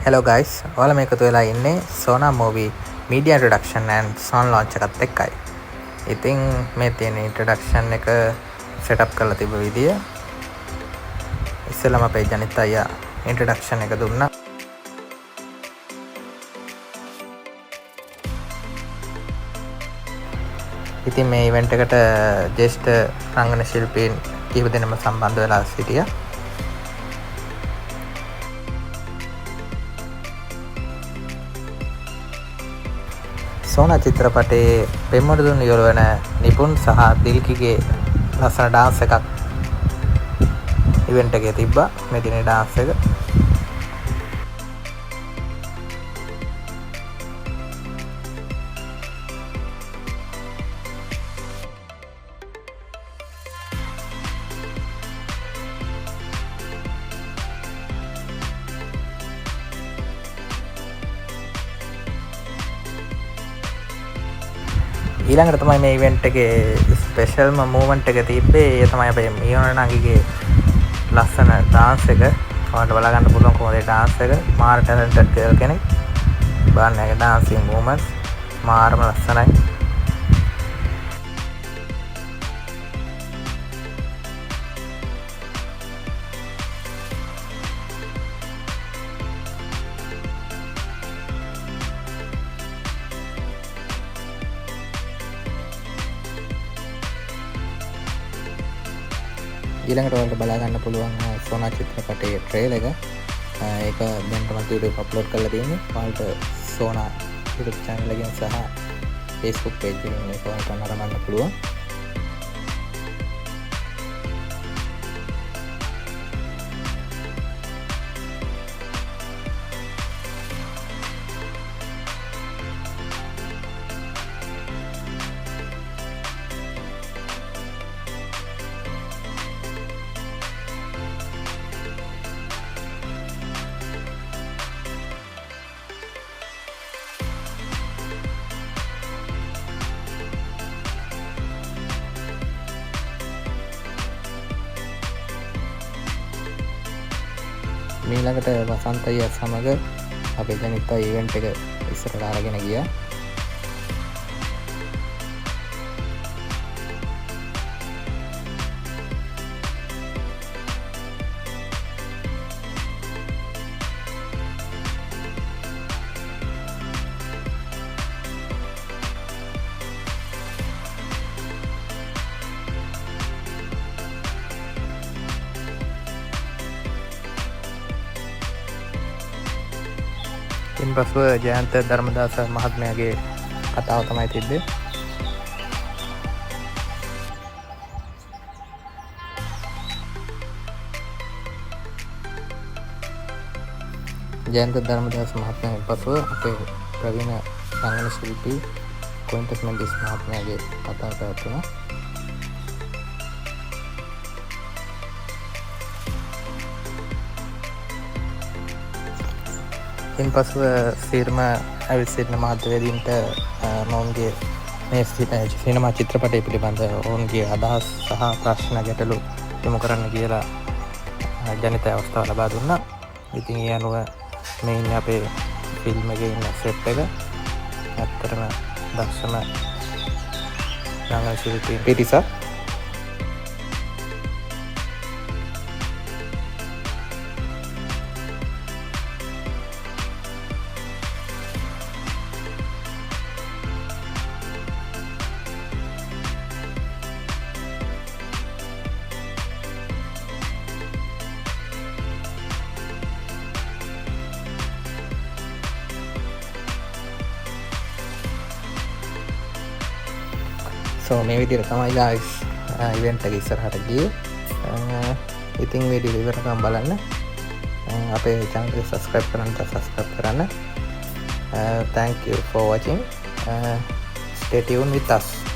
Hello guys, ඔයාලා මේකතු වෙලා ඉන්නේ Sona Movie Media Introduction and Sound Launch එකත් එක්කයි. ඉතින් මේ තියෙන introduction එක setup කරලා තිබ්බ විදිය ඉස්සෙල්ලාම අපේ ජනිත් අයියා introduction එක දුන්නා. ඉතින් මේ event එකට ජේෂ්ඨ රංගන ශිල්පීන් කිහිප දෙනෙක්ම සම්බන්ධ වෙලා සිටියා. සෝනා චිත්‍රපටයේ පෙම්වරුදුන් යොලවන නිපුන් සහ දිල්කිගේ ලස්සන ඩාන්ස් එකක් ඉවෙන්ට් එකේ තිබ්බා. මේ දිනේ ඩාන්ස් එක ඊළඟට තමයි මේ ඉවෙන්ට් එකේ ස්පෙෂල්ම මූවමන්ට් එක තිබ්බේ. ඒ තමයි අපේ මියෝන නංගිගේ ලස්සන ඩාන්ස් එක. ඔයාලට බලා ගන්න පුළුවන් කොහොමද ඩාන්ස් එක. මාර ටැලන්ටඩ් ගර්ල් කෙනෙක්. බලන්න ඒක ඩාන්සින් මූවමන්ට්ස් මාරම ලස්සනයි. ඊළඟට ඔයාලට බලා ගන්න පුළුවන් සෝනා චිත්‍රපටයේ ට්‍රේලර් එක. ඒක දැන් තමයි YouTube එක අප්ලෝඩ් කරලා තියෙන්නේ. ඔයාලට සෝනා YouTube channel එකෙන් සහ Facebook page එකෙන් මේක ඔයාලට නරඹන්න පුළුවන්. මීළඟට වසන්ත අයියා සමග අපේ ජනිත් අයියා ඉවෙන්ට් එක ඉස්සරහට අරගෙන ගියා. ඉන් පසුව ජයන්ත ධර්මදාස මහත්මයාගේ කතාව තමයි තිබ්බේ. ජයන්ත ධර්මදාස මහත්මයාගෙන් පසුව අපේ ප්‍රවීණ රංගන ශිල්පී කොයින්ටස් මෙන්ඩිස් මහත්මයාගේ කතාව පැවැත්වුණා. ඉන් පසුව සිර්ම ඇවිත් සිටින මාධ්‍යවේදීන්ට මොවුන්ගේ මේ සිනමා චිත්‍රපටය පිළිබඳ ඔවුන්ගේ අදහස් සහ ප්‍රශ්න ගැටලු යොමු කරන්න කියලා ජනිත අවස්ථාව ලබා දුන්නා. ඉතින් ඒ අනුව මේ ඉන්නේ අපේ ෆිල්ම් එකේ ඉන්න සෙට් එක. ඇත්තටම දක්ෂම රංගන ශිල්පී පිරිසක්. So මේ විදිහට තමයි guys event එක ඉස්සරහට ගියේ. ඉතින් වීඩියෝ ඉවරකම් බලන්න. අපේ channel එක subscribe කරන්න subscribe කරන්න. Thank you for watching. Stay tuned with us.